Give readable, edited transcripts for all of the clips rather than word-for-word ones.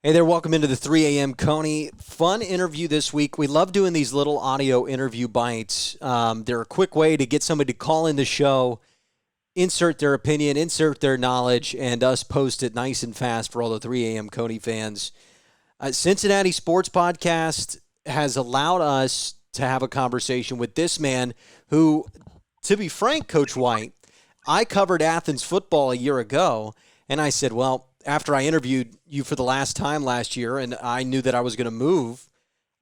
Hey there, welcome into the 3 a.m. Coney. Fun interview this week. We love doing these little audio interview bites. They're a quick way to get somebody to call in the show, insert their opinion, insert their knowledge, and us post it nice and fast for all the 3 a.m. Coney fans. Cincinnati Sports Podcast has allowed us to have a conversation with this man who, to be frank, Coach White, I covered Athens football a year ago, and I said, well, after I interviewed you for the last time last year and I knew that I was going to move,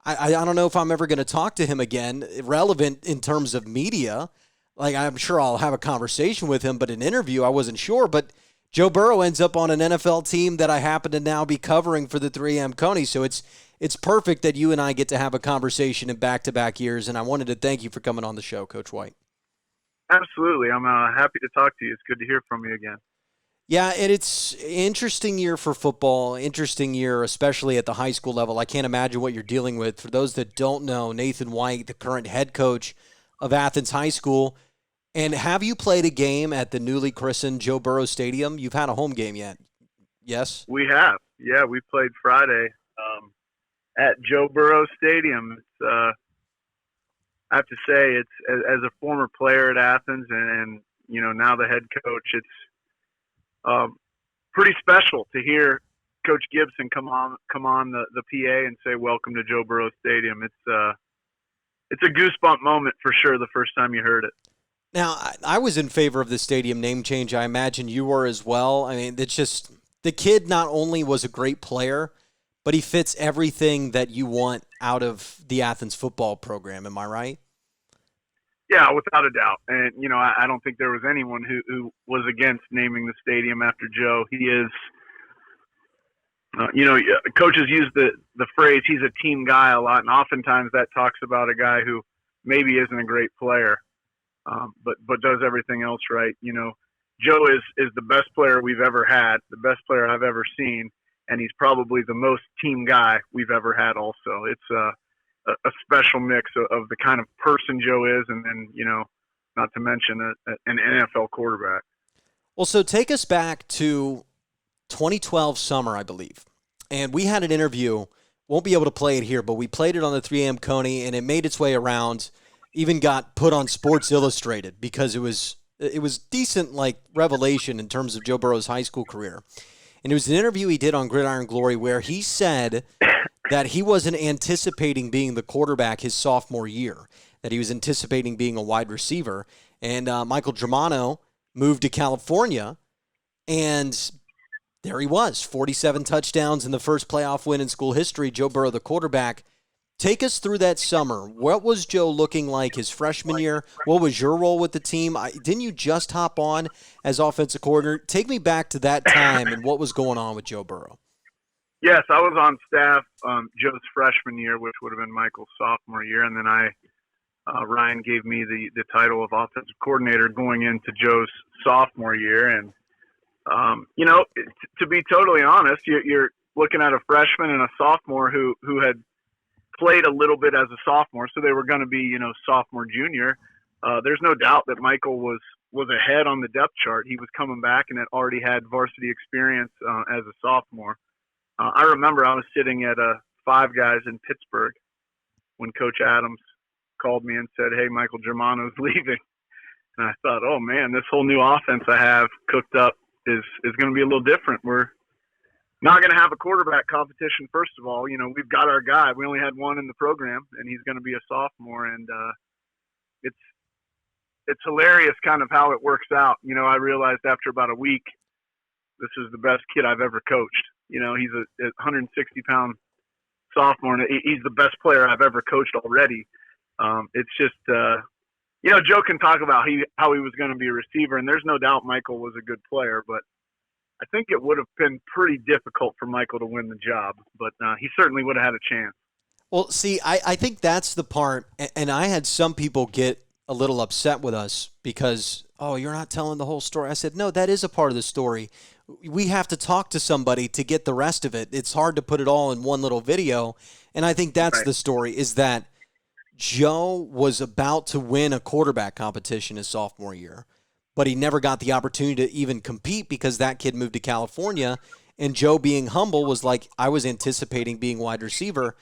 I don't know if I'm ever going to talk to him again, relevant in terms of media. Like, I'm sure I'll have a conversation with him, but an interview, I wasn't sure. But Joe Burrow ends up on an NFL team that I happen to now be covering for the 3M Coney. So it's perfect that you and I get to have a conversation in back-to-back years, and I wanted to thank you for coming on the show, Coach White. Absolutely. I'm happy to talk to you. It's good to hear from you again. Yeah, and it's an interesting year for football, interesting year, especially at the high school level. I can't imagine what you're dealing with. For those that don't know, Nathan White, the current head coach of Athens High School. And have you played a game at the newly christened Joe Burrow Stadium? You've had a home game yet? Yes? We have. Yeah, we played Friday at Joe Burrow Stadium. I have to say, it's as a former player at Athens and now the head coach, it's pretty special to hear Coach Gibson come on the PA and say, "Welcome to Joe Burrow Stadium." It's a goosebump moment for sure the first time you heard it. Now, I was in favor of the stadium name change. I imagine you were as well. I mean, it's just the kid not only was a great player, but he fits everything that you want out of the Athens football program. Am I right? Yeah, without a doubt. And, I don't think there was anyone who was against naming the stadium after Joe. He is, coaches use the phrase, he's a team guy a lot. And oftentimes that talks about a guy who maybe isn't a great player, but does everything else right. Joe is the best player we've ever had, the best player I've ever seen. And he's probably the most team guy we've ever had also. It's a special mix of the kind of person Joe is, and then, not to mention an NFL quarterback. Well, so take us back to 2012 summer, I believe. And we had an interview. Won't be able to play it here, but we played it on the 3AM Coney, and it made its way around, even got put on Sports Illustrated because it was decent, like, revelation in terms of Joe Burrow's high school career. And it was an interview he did on Gridiron Glory where he said that he wasn't anticipating being the quarterback his sophomore year, that he was anticipating being a wide receiver. And Michael Germano moved to California, and there he was, 47 touchdowns in the first playoff win in school history, Joe Burrow, the quarterback. Take us through that summer. What was Joe looking like his freshman year? What was your role with the team? Didn't you just hop on as offensive coordinator? Take me back to that time and what was going on with Joe Burrow. Yes, I was on staff Joe's freshman year, which would have been Michael's sophomore year, and then Ryan gave me the title of offensive coordinator going into Joe's sophomore year. And to be totally honest, you're looking at a freshman and a sophomore who had played a little bit as a sophomore, so they were going to be sophomore, junior. There's no doubt that Michael was ahead on the depth chart. He was coming back and had already had varsity experience as a sophomore. I remember I was sitting at Five Guys in Pittsburgh when Coach Adams called me and said, "Hey, Michael Germano's leaving." And I thought, oh, man, this whole new offense I have cooked up is going to be a little different. We're not going to have a quarterback competition, first of all. We've got our guy. We only had one in the program, and he's going to be a sophomore. And it's hilarious kind of how it works out. I realized after about a week, this is the best kid I've ever coached. He's a 160-pound sophomore, and he's the best player I've ever coached already. It's just, Joe can talk about how he was going to be a receiver, and there's no doubt Michael was a good player, but I think it would have been pretty difficult for Michael to win the job, but he certainly would have had a chance. Well, see, I think that's the part, and I had some people get a little upset with us because, oh, you're not telling the whole story. I said, no, that is a part of the story. We have to talk to somebody to get the rest of it. It's hard to put it all in one little video, and I think that's Right. the story, is that Joe was about to win a quarterback competition his sophomore year, but he never got the opportunity to even compete because that kid moved to California. And Joe, being humble, was like, I was anticipating being wide receiver.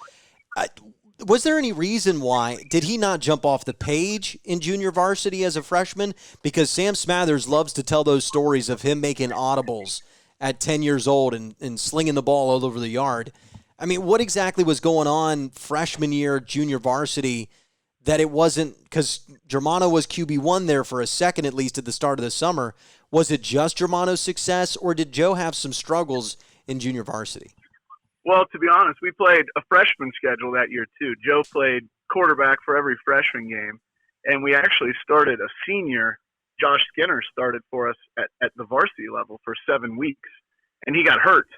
Was there any reason why did he not jump off the page in junior varsity as a freshman? Because Sam Smathers loves to tell those stories of him making audibles at 10 years old and slinging the ball all over the yard. I mean, what exactly was going on freshman year, junior varsity, that it wasn't, because Germano was QB1 there for a second at least at the start of the summer. Was it just Germano's success, or did Joe have some struggles in junior varsity? Well, to be honest, we played a freshman schedule that year too. Joe played quarterback for every freshman game, and we actually started a senior. Josh Skinner started for us at the varsity level for 7 weeks, and he got hurt.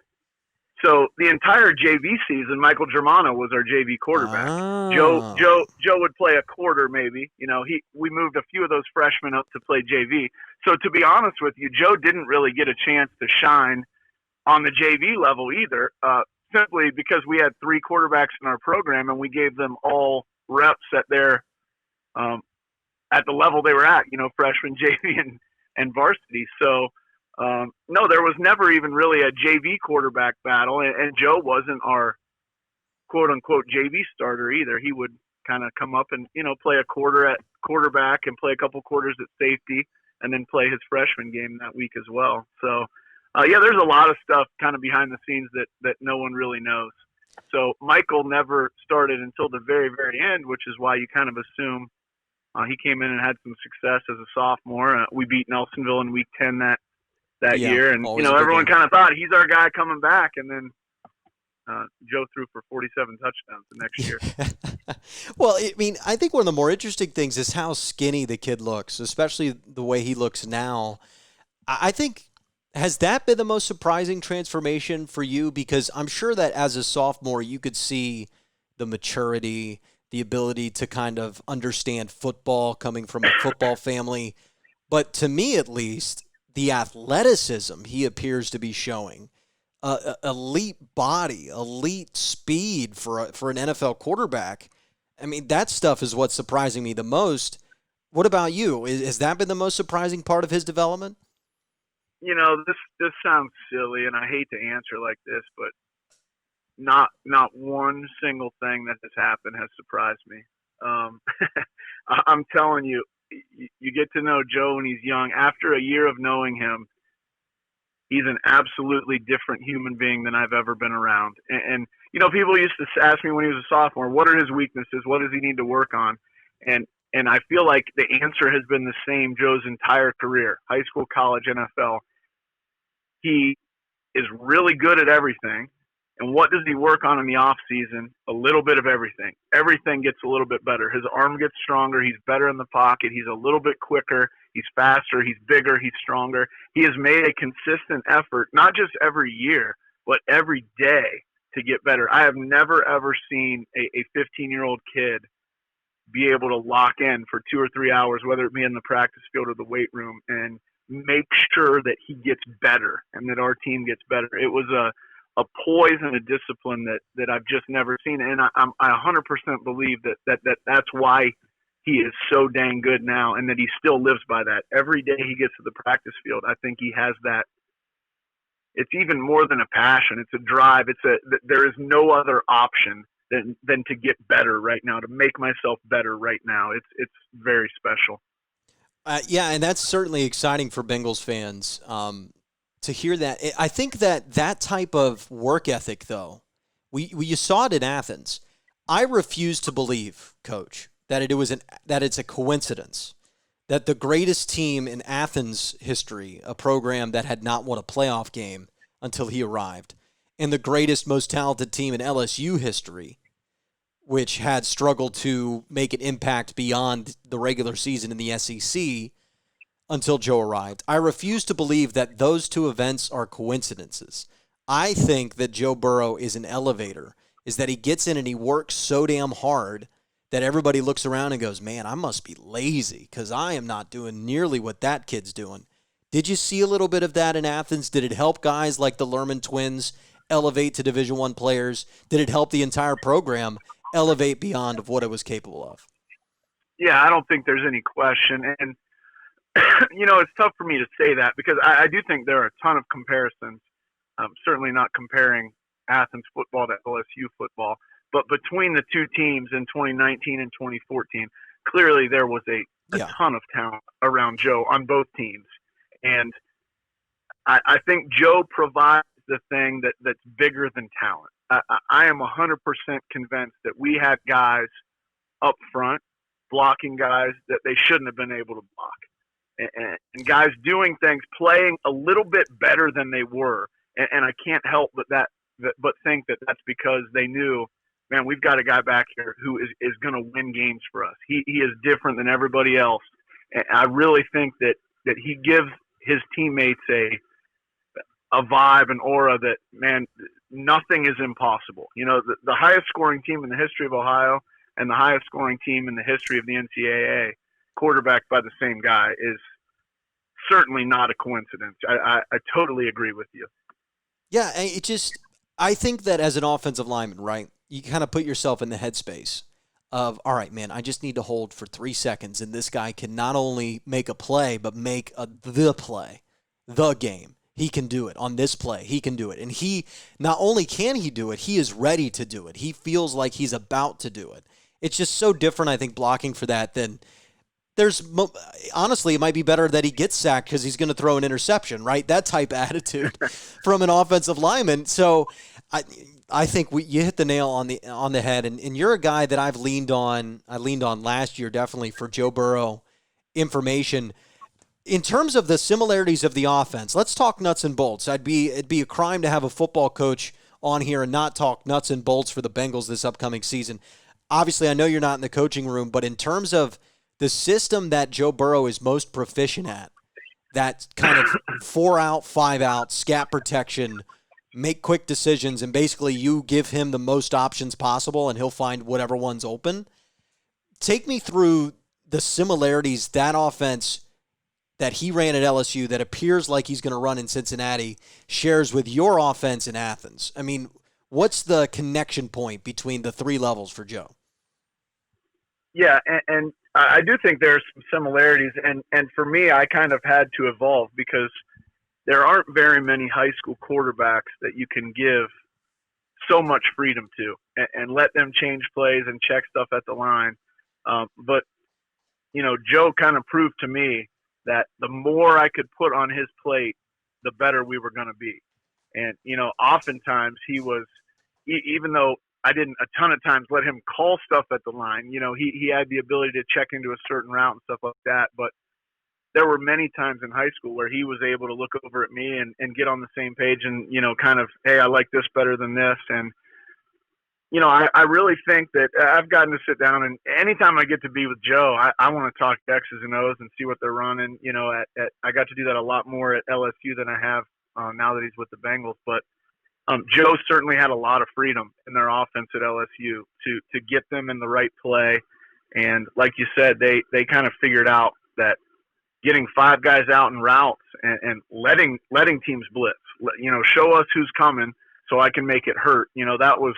So the entire JV season, Michael Germano was our JV quarterback. Ah. Joe would play a quarter maybe. We moved a few of those freshmen up to play JV. So to be honest with you, Joe didn't really get a chance to shine on the JV level either, simply because we had 3 quarterbacks in our program and we gave them all reps at their at the level they were at, freshman, JV, and varsity. So no, there was never even really a JV quarterback battle, and Joe wasn't our quote-unquote JV starter either. He would kind of come up and, play a quarter at quarterback and play a couple quarters at safety and then play his freshman game that week as well. So, yeah, there's a lot of stuff kind of behind the scenes that no one really knows. So Michael never started until the very, very end, which is why you kind of assume he came in and had some success as a sophomore. We beat Nelsonville in week 10 that year, and everyone kind of thought he's our guy coming back, and then Joe threw for 47 touchdowns the next year. Well, I mean, I think one of the more interesting things is how skinny the kid looks, especially the way he looks now. I think, has that been the most surprising transformation for you? Because I'm sure that as a sophomore, you could see the maturity, the ability to kind of understand football coming from a football family. But to me, at least, the athleticism he appears to be showing, elite body, elite speed for an NFL quarterback. I mean, that stuff is what's surprising me the most. What about you? Has that been the most surprising part of his development? This sounds silly, and I hate to answer like this, but not one single thing that has happened has surprised me. I'm telling you, you get to know Joe when he's young. After a year of knowing him, he's an absolutely different human being than I've ever been around. And people used to ask me when he was a sophomore, what are his weaknesses? What does he need to work on? And I feel like the answer has been the same Joe's entire career, high school, college, NFL. He is really good at everything. And what does he work on in the off season? A little bit of everything. Everything gets a little bit better. His arm gets stronger. He's better in the pocket. He's a little bit quicker. He's faster. He's bigger. He's stronger. He has made a consistent effort, not just every year, but every day to get better. I have never, ever seen a 15-year-old kid be able to lock in for 2 or 3 hours, whether it be in the practice field or the weight room, and make sure that he gets better and that our team gets better. It was a poise and a discipline that I've just never seen. And I 100% believe that's why he is so dang good now, and that he still lives by that. Every day he gets to the practice field, I think he has that. It's even more than a passion. It's a drive. There is no other option than to get better right now, to make myself better right now. It's very special. Yeah, and that's certainly exciting for Bengals fans. To hear that. I think that type of work ethic, though, you saw it in Athens. I refuse to believe, Coach, that it's a coincidence that the greatest team in Athens history, a program that had not won a playoff game until he arrived, and the greatest, most talented team in LSU history, which had struggled to make an impact beyond the regular season in the SEC, until Joe arrived. I refuse to believe that those two events are coincidences. I think that Joe Burrow is an elevator, is that he gets in and he works so damn hard that everybody looks around and goes, man, I must be lazy because I am not doing nearly what that kid's doing. Did you see a little bit of that in Athens? Did it help guys like the Lerman twins elevate to Division I players? Did it help the entire program elevate beyond of what it was capable of? Yeah, I don't think there's any question. And it's tough for me to say that because I do think there are a ton of comparisons Certainly not comparing Athens football to LSU football, but between the two teams in 2019 and 2014, clearly there was a ton of talent around Joe on both teams. And I think Joe provides the thing that's bigger than talent. I am 100% convinced that we had guys up front blocking guys that they shouldn't have been able to block. And guys doing things, playing a little bit better than they were. And I can't help but think that that's because they knew, man, we've got a guy back here who is going to win games for us. He is different than everybody else. And I really think that he gives his teammates a vibe and aura that, man, nothing is impossible. You know, the highest scoring team in the history of Ohio and the highest scoring team in the history of the NCAA, quarterbacked by the same guy, is certainly not a coincidence. I totally agree with you. Yeah, I think that as an offensive lineman, right, you kind of put yourself in the headspace of, all right, man, I just need to hold for 3 seconds, and this guy can not only make a play, but make the play, the game. He can do it on this play. He can do it. And he, not only can he do it, he is ready to do it. He feels like he's about to do it. It's just so different, I think, blocking for that than honestly, it might be better that he gets sacked because he's going to throw an interception, right? That type of attitude from an offensive lineman. So I think you hit the nail on the head, and you're a guy that I've leaned on. I leaned on last year definitely for Joe Burrow information. In terms of the similarities of the offense, let's talk nuts and bolts. It'd be a crime to have a football coach on here and not talk nuts and bolts for the Bengals this upcoming season. Obviously, I know you're not in the coaching room, but in terms of the system that Joe Burrow is most proficient at, that kind of 4-out, 5-out, scat protection, make quick decisions, and basically you give him the most options possible and he'll find whatever one's open. Take me through the similarities that offense that he ran at LSU that appears like he's going to run in Cincinnati shares with your offense in Athens. I mean, what's the connection point between the three levels for Joe? Yeah, and I do think there's some similarities, and for me, I kind of had to evolve because there aren't very many high school quarterbacks that you can give so much freedom to and let them change plays and check stuff at the line. But, you know, Joe kind of proved to me that the more I could put on his plate, the better we were going to be. And, you know, oftentimes he was, even though I didn't a ton of times let him call stuff at the line, you know, he had the ability to check into a certain route and stuff like that. But there were many times in high school where he was able to look over at me and get on the same page and, you know, kind of, hey, I like this better than this. And, you know, I really think that I've gotten to sit down, and anytime I get to be with Joe, I want to talk X's and O's and see what they're running. You know, I got to do that a lot more at LSU than I have now that he's with the Bengals. But Joe certainly had a lot of freedom in their offense at LSU to get them in the right play. And like you said, they kind of figured out that getting 5 guys out in routes and letting teams blitz, you know, show us who's coming so I can make it hurt. You know, that was,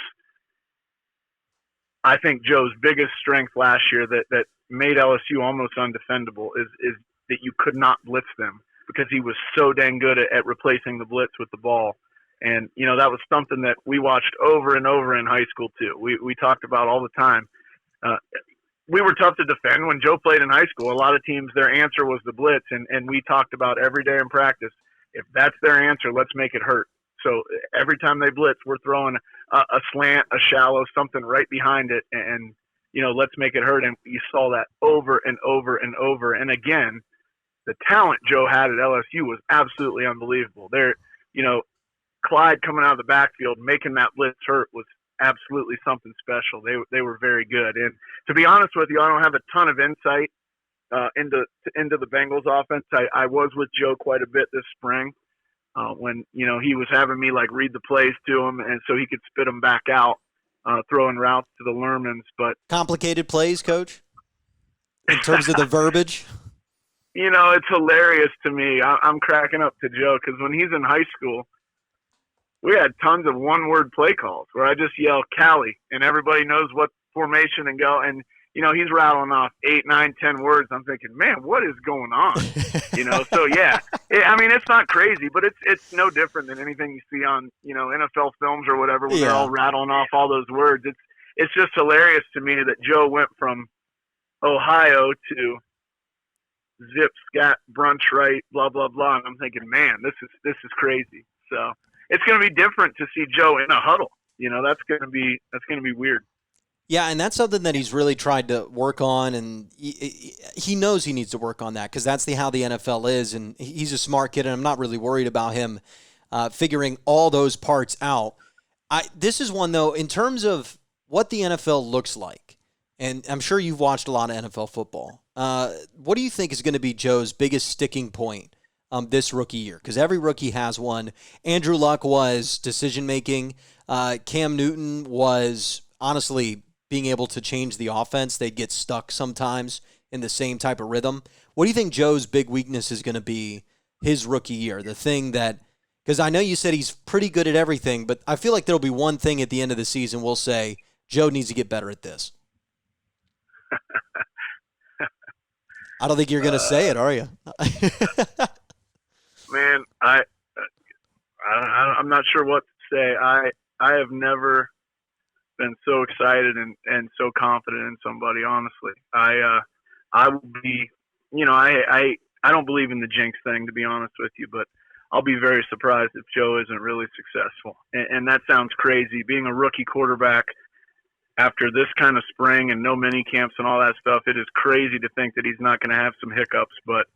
I think, Joe's biggest strength last year that made LSU almost undefendable is that you could not blitz them because he was so dang good at replacing the blitz with the ball. And, you know, that was something that we watched over and over in high school too. We talked about all the time. We were tough to defend when Joe played in high school. A lot of teams, their answer was the blitz, and we talked about every day in practice, if that's their answer, let's make it hurt. So every time they blitz, we're throwing a slant, a shallow, something right behind it, and, you know, let's make it hurt. And you saw that over and over and over. And again, the talent Joe had at LSU was absolutely unbelievable. There, you know, Clyde coming out of the backfield, making that blitz hurt was absolutely something special. They were very good. And to be honest with you, I don't have a ton of insight into the Bengals offense. I was with Joe quite a bit this spring when, you know, he was having me like read the plays to him, and so he could spit them back out, throwing routes to the Lermans. But complicated plays, Coach, in terms of the verbiage. You know, it's hilarious to me. I'm cracking up to Joe because when he's in high school, we had tons of one-word play calls where I just yell Cali, and everybody knows what formation and go. And, he's rattling off 8, 9, 10 words. I'm thinking, man, what is going on? So yeah, it's not crazy, but it's no different than anything you see on, NFL films or whatever, when they're all rattling off all those words. It's just hilarious to me that Joe went from Ohio to zip, scat, brunch, right, blah, blah, blah. And I'm thinking, man, this is crazy. So it's going to be different to see Joe in a huddle. That's going to be weird. Yeah, and that's something that he's really tried to work on, and he knows he needs to work on that because that's how the NFL is, and he's a smart kid, and I'm not really worried about him figuring all those parts out. This is one, though, in terms of what the NFL looks like, and I'm sure you've watched a lot of NFL football. What do you think is going to be Joe's biggest sticking point this rookie year? Because every rookie has one. Andrew Luck was decision-making. Cam Newton was, honestly, being able to change the offense. They'd get stuck sometimes in the same type of rhythm. What do you think Joe's big weakness is going to be his rookie year? The thing that, because I know you said he's pretty good at everything, but I feel like there'll be one thing at the end of the season we'll say, Joe needs to get better at this. I don't think you're going to say it, are you? Man, I'm not sure what to say. I have never been so excited and so confident in somebody, honestly. I will be, I don't believe in the jinx thing, to be honest with you, but I'll be very surprised if Joe isn't really successful. And that sounds crazy. Being a rookie quarterback after this kind of spring and no mini camps and all that stuff, it is crazy to think that he's not going to have some hiccups, but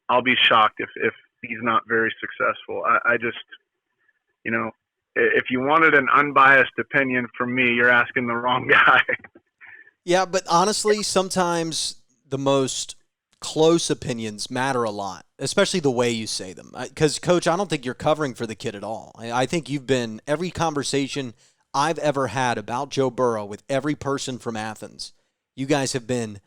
I'll be shocked if he's not very successful. I just, if you wanted an unbiased opinion from me, you're asking the wrong guy. Yeah, but honestly, sometimes the most close opinions matter a lot, especially the way you say them. Because, Coach, I don't think you're covering for the kid at all. I think you've been, every conversation I've ever had about Joe Burrow with every person from Athens, you guys have been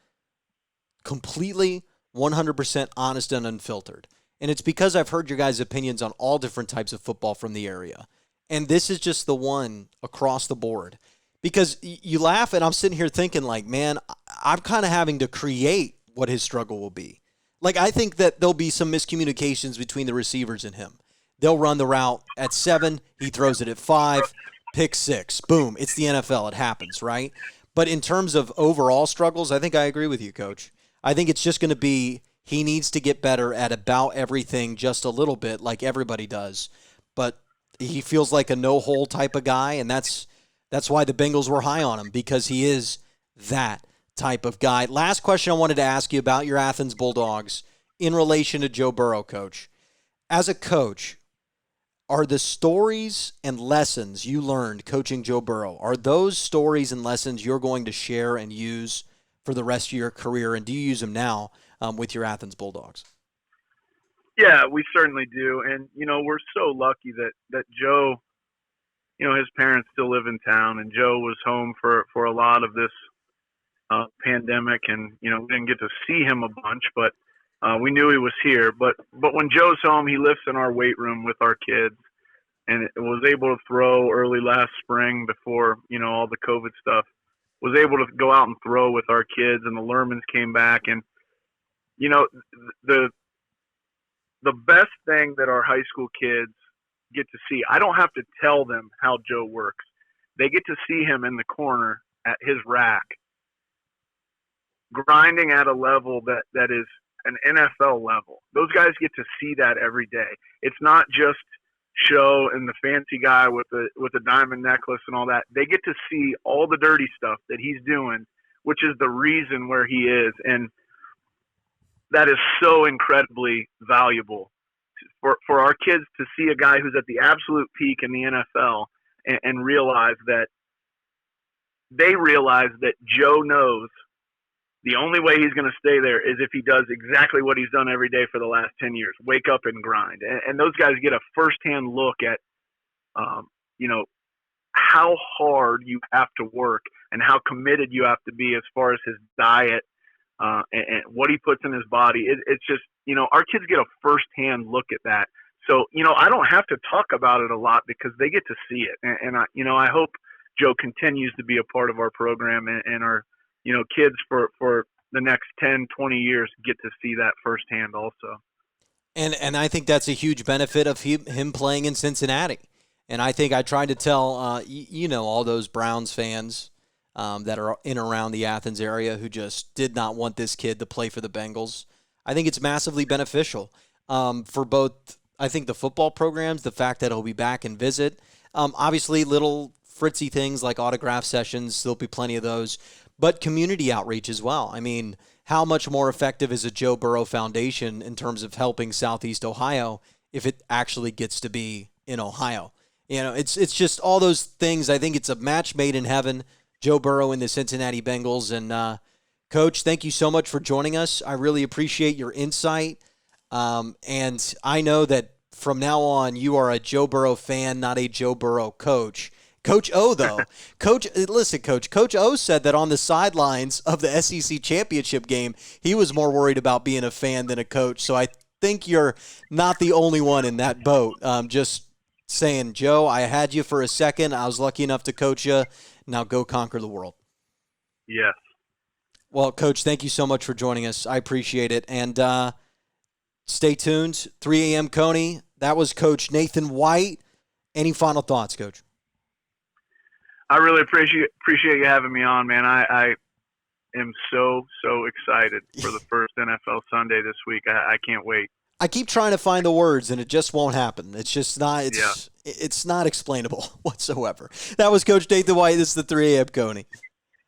completely 100% honest and unfiltered. And it's because I've heard your guys' opinions on all different types of football from the area. And this is just the one across the board. Because you laugh, and I'm sitting here thinking, like, man, I'm kind of having to create what his struggle will be. Like, I think that there'll be some miscommunications between the receivers and him. They'll run the route at 7, he throws it at 5, pick 6. Boom, it's the NFL. It happens, right? But in terms of overall struggles, I think I agree with you, Coach. I think it's just going to be he needs to get better at about everything just a little bit, like everybody does. But he feels like a no-hole type of guy, and that's why the Bengals were high on him, because he is that type of guy. Last question I wanted to ask you about your Athens Bulldogs in relation to Joe Burrow, Coach. As a coach, are the stories and lessons you learned coaching Joe Burrow, are those stories and lessons you're going to share and use for the rest of your career, and do you use them now with your Athens Bulldogs? Yeah, we certainly do. And, we're so lucky that Joe, his parents still live in town, and Joe was home for a lot of this pandemic, and, we didn't get to see him a bunch, but we knew he was here. But when Joe's home, he lifts in our weight room with our kids, and was able to throw early last spring before, all the COVID stuff, was able to go out and throw with our kids, and the Lermans came back. And, the best thing that our high school kids get to see, I don't have to tell them how Joe works. They get to see him in the corner at his rack, grinding at a level that is an NFL level. Those guys get to see that every day. It's not just show and the fancy guy with the diamond necklace and all that. They get to see all the dirty stuff that he's doing, which is the reason where he is. And that is so incredibly valuable for our kids to see a guy who's at the absolute peak in the NFL and realize that Joe knows the only way he's going to stay there is if he does exactly what he's done every day for the last 10 years, wake up and grind. And those guys get a firsthand look at, how hard you have to work and how committed you have to be as far as his diet, and what he puts in his body. It's just, our kids get a firsthand look at that. So, I don't have to talk about it a lot because they get to see it. And I hope Joe continues to be a part of our program and our kids for the next 10, 20 years get to see that firsthand also. And I think that's a huge benefit of him playing in Cincinnati. And I think I tried to tell, all those Browns fans that are in and around the Athens area who just did not want this kid to play for the Bengals. I think it's massively beneficial for both, I think, the football programs, the fact that he'll be back and visit. Obviously, little fritzy things like autograph sessions, there'll be plenty of those, but community outreach as well. I mean, how much more effective is a Joe Burrow Foundation in terms of helping Southeast Ohio if it actually gets to be in Ohio? It's just all those things. I think it's a match made in heaven, Joe Burrow and the Cincinnati Bengals. And, Coach, thank you so much for joining us. I really appreciate your insight. And I know that from now on you are a Joe Burrow fan, not a Joe Burrow coach. Coach O, though. Coach O said that on the sidelines of the SEC championship game, he was more worried about being a fan than a coach. So I think you're not the only one in that boat. Just saying, Joe, I had you for a second. I was lucky enough to coach you. Now go conquer the world. Yes. Well, Coach, thank you so much for joining us. I appreciate it. And stay tuned. 3 a.m. Coney. That was Coach Nathan White. Any final thoughts, Coach? I really appreciate you having me on, man. I am so excited for the first NFL Sunday this week. I can't wait. I keep trying to find the words, and it just won't happen. It's just not. It's not explainable whatsoever. That was Coach Nathan White. This is the 3 a.m. Coney.